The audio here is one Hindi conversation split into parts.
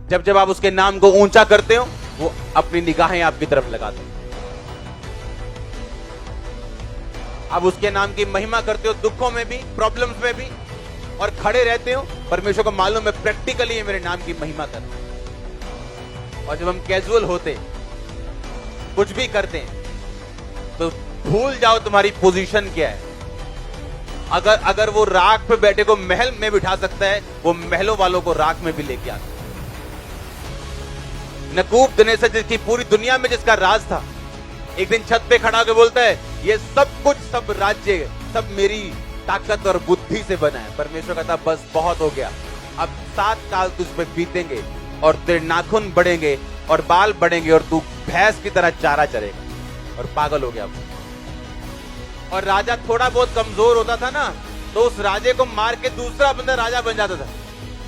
जब जब आप उसके नाम को ऊंचा करते हो, वो अपनी निगाहें आपकी तरफ लगाते हैं। आप उसके नाम की महिमा करते हो, दुखों में भी, प्रॉब्लम्स में भी, और खड़े रहते हो। परमेश्वर को मालूम है प्रैक्टिकली ये मेरे नाम की महिमा करते हैं। और जब हम कैजुअल होते, कुछ भी करते हैं, तो भूल जाओ तुम्हारी पोजीशन क्या है। अगर वो राख पे बैठे को महल में बिठा सकता है, वो महलों वालों को राख में भी लेके आता है। नकूब दिनेसर जिसकी पूरी दुनिया में जिसका राज था, एक दिन छत पे खड़ा होकर बोलता है, ये सब कुछ, सब राज्य, सब मेरी ताकत और बुद्धि से बना है। परमेश्वर कहता बस बहुत हो गया, अब 7 साल तुझ पे बीतेंगे और तेरे नाखून बढ़ेंगे और बाल बढ़ेंगे और तू भैंस की तरह चारा चरेगा। और पागल हो गया वो। और राजा थोड़ा बहुत कमजोर होता था ना, तो उस राजे को मार के दूसरा बंदा राजा बन जाता था।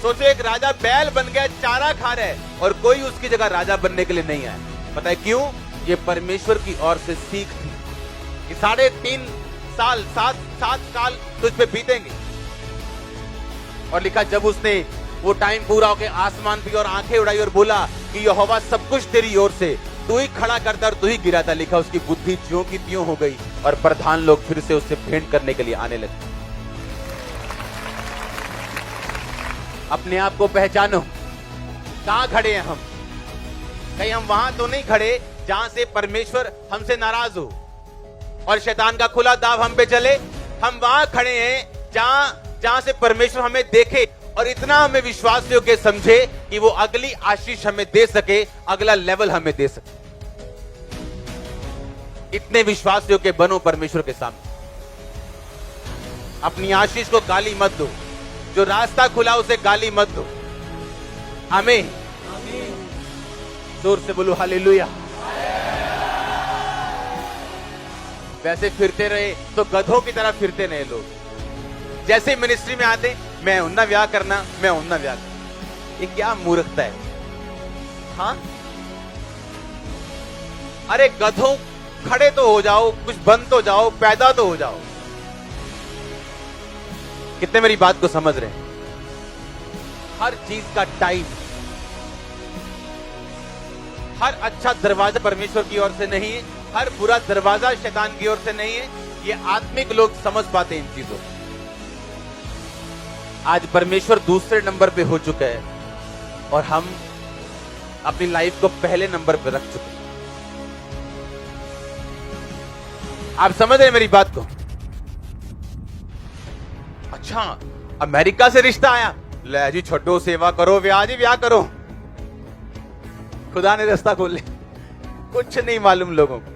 सोचो, एक राजा बैल बन गया, चारा खा रहा है, और कोई उसकी जगह राजा बनने के लिए नहीं आया। पता है क्यों? ये परमेश्वर की ओर से सीख थी कि 3.5 साल, 7 साल तुझ पे बीतेंगे। और लिखा, जब उसने वो टाइम पूरा होके आसमान पे और आंखें उड़ाई और बोला कि यहोवा सब कुछ तेरी ओर से, तू ही खड़ा करता और तू ही गिराता। लिखा, उसकी बुद्धि ज्यों की त्यों हो गई और प्रधान लोग फिर से उससे भेंट करने के लिए आने लगे। अपने आप को पहचानो, कहां खड़े हैं हम? कहीं हम वहां तो नहीं खड़े जहां से परमेश्वर हमसे नाराज हो और शैतान का खुला दाव हम पे चले। हम वहां खड़े हैं जहां से परमेश्वर हमें देखे और इतना हमें विश्वास योग्य समझे कि वो अगली आशीष हमें दे सके, अगला लेवल हमें दे सके। इतने विश्वास योग्य बनो परमेश्वर के सामने। अपनी आशीष को गाली मत दो, जो रास्ता खुला उसे गाली मत दो। आमीन। जोर से बोलो हालेलुया। वैसे फिरते रहे तो गधों की तरह फिरते रहे लोग। जैसे मिनिस्ट्री में आते, मैं उन्ना व्याह करना, मैं उन्ना व्याह करना। ये क्या मूर्खता है? हाँ, अरे गधों, खड़े तो हो जाओ, कुछ बन तो जाओ, पैदा तो हो जाओ। कितने मेरी बात को समझ रहे हैं? हर चीज का टाइम, हर अच्छा दरवाजा परमेश्वर की ओर से नहीं है, हर बुरा दरवाजा शैतान की ओर से नहीं है। ये आत्मिक लोग समझ पाते हैं इन चीजों को। आज परमेश्वर दूसरे नंबर पे हो चुका है और हम अपनी लाइफ को पहले नंबर पे रख चुके हैं। आप समझ रहे हैं मेरी बात को? अच्छा, अमेरिका से रिश्ता आया, ले जी छोटो, सेवा करो, ब्याह जी ब्याह करो। खुदा ने रास्ता खोल लिया। कुछ नहीं मालूम लोगों को,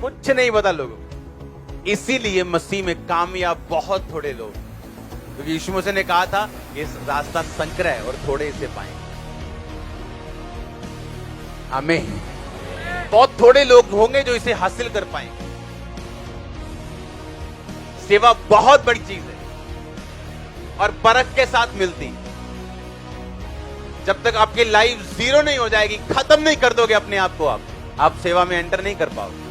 कुछ नहीं पता लोगों को। इसीलिए मसीह में कामयाब बहुत थोड़े लोग, क्योंकि यीशु मसीह ने कहा था इस रास्ता संकर है और थोड़े इसे पाएंगे। आमीन। बहुत थोड़े लोग होंगे जो इसे हासिल कर पाएंगे। सेवा बहुत बड़ी चीज है और परख के साथ मिलती। जब तक आपकी लाइफ 0 नहीं हो जाएगी, खत्म नहीं कर दोगे अपने आप को, आप सेवा में एंटर नहीं कर पाओगे।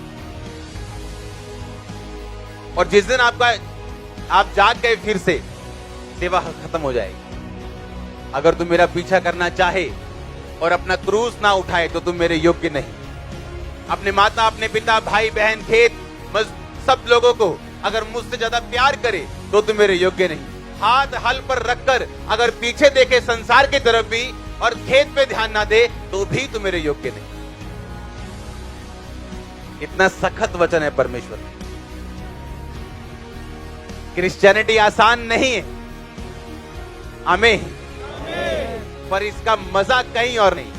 और जिस दिन आप जाग गए, फिर से सेवा खत्म हो जाएगी। अगर तुम मेरा पीछा करना चाहे और अपना क्रूस ना उठाए तो तुम मेरे योग्य नहीं। अपने माता, अपने पिता, भाई बहन, खेत, सब लोगों को अगर मुझसे ज्यादा प्यार करे तो तुम मेरे योग्य नहीं। हाथ हल पर रखकर अगर पीछे देखे संसार की तरफ भी और खेत पे ध्यान ना दे तो भी तुम मेरे योग्य नहीं। इतना सख्त वचन है परमेश्वर। क्रिश्चियनिटी आसान नहीं है, आमीन, पर इसका मजा कहीं और नहीं।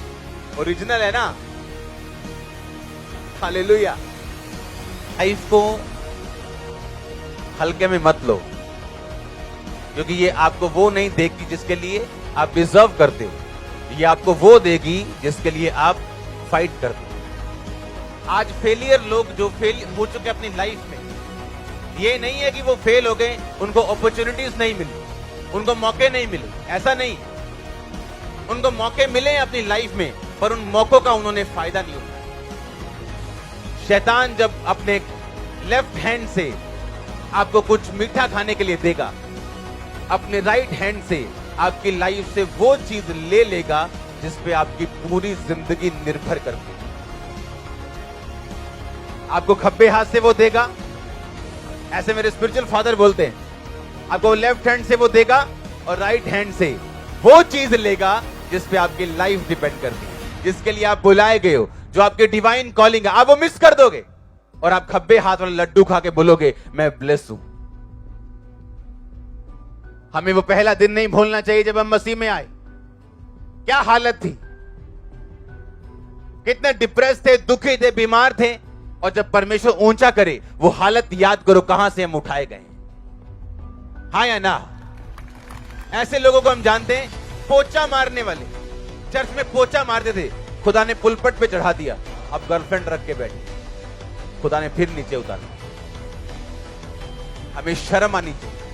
ओरिजिनल है ना। हालेलुया। इसको हल्के में मत लो, क्योंकि ये आपको वो नहीं देगी जिसके लिए आप डिजर्व करते हो। ये आपको वो देगी जिसके लिए आप फाइट करते हो। आज फेलियर लोग जो फेल हो चुके अपनी लाइफ में, ये नहीं है कि वो फेल हो गए, उनको अपॉर्चुनिटीज नहीं मिली, उनको मौके नहीं मिले, ऐसा नहीं। उनको मौके मिले अपनी लाइफ में, पर उन मौकों का उन्होंने फायदा नहीं उठाया। शैतान जब अपने लेफ्ट हैंड से आपको कुछ मीठा खाने के लिए देगा, अपने राइट हैंड से आपकी लाइफ से वो चीज ले लेगा जिस पे आपकी पूरी जिंदगी निर्भर करती है। आपको खब्बे हाथ से वो देगा, ऐसे मेरे स्पिरिचुअल फादर बोलते हैं, आपको लेफ्ट हैंड से वो देगा और राइट हैंड से वो चीज लेगा जिस पे आपकी लाइफ डिपेंड करती है, जिसके लिए आप बुलाए गए हो, जो आपके डिवाइन कॉलिंग है। आप वो मिस कर दोगे और आप खब्बे हाथ वाला लड्डू खा के बोलोगे मैं ब्लेस हूं। हमें वो पहला दिन नहीं भूलना चाहिए जब हम मसीह में आए। क्या हालत थी, कितने डिप्रेस थे, दुखी थे, बीमार थे, और जब परमेश्वर ऊंचा करे वो हालत याद करो कहां से हम उठाए गए। हाँ या ना? ऐसे लोगों को हम जानते हैं, पोचा मारने वाले, चर्च में पोचा मारते थे, खुदा ने पुलपट पे चढ़ा दिया, अब गर्लफ्रेंड रख के बैठे, खुदा ने फिर नीचे उतारा। हमें शर्म आनी चाहिए।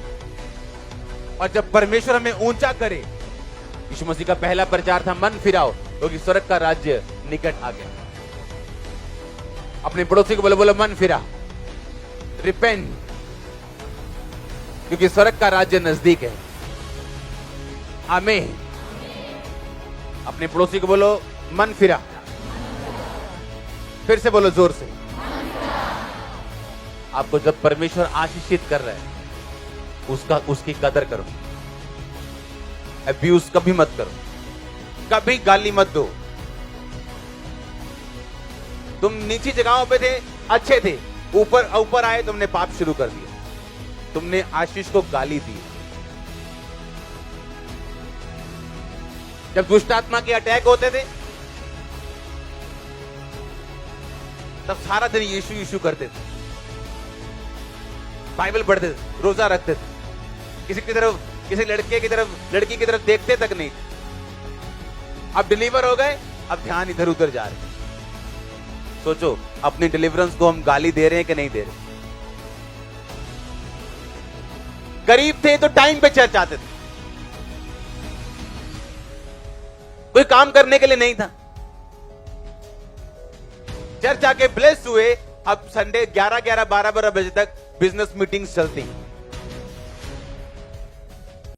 और जब परमेश्वर हमें ऊंचा करे, यीशु मसीह का पहला प्रचार था मन फिराओ क्योंकि स्वर्ग का राज्य निकट आ गया। अपने पड़ोसी को बोलो, बोलो मन फिरा, रिपेंट, क्योंकि स्वर्ग का राज्य नजदीक है। आमीन। अपने पड़ोसी को बोलो मन फिरा, फिर से बोलो जोर से। आपको जब परमेश्वर आशीषित कर रहा है उसकी कदर करो, अब्यूज कभी मत करो, कभी गाली मत दो। तुम नीची जगहों पे थे, अच्छे थे, ऊपर ऊपर आए तुमने पाप शुरू कर दिया, तुमने आशीष को गाली दी। जब दुष्ट आत्मा के अटैक होते थे तब सारा दिन यीशु यीशु करते थे, बाइबल पढ़ते थे, रोजा रखते थे, किसी की तरफ, किसी लड़के की तरफ, लड़की की तरफ देखते तक नहीं। अब डिलीवर हो गए, अब ध्यान इधर उधर जा रहे। सोचो अपनी डिलीवरेंस को हम गाली दे रहे हैं कि नहीं दे रहे? गरीब थे तो टाइम पे चर्च आते थे, कोई काम करने के लिए नहीं था, चर्च आके ब्लेस हुए। अब संडे 11-11, 12-12 बजे तक बिजनेस मीटिंग्स चलती हैं।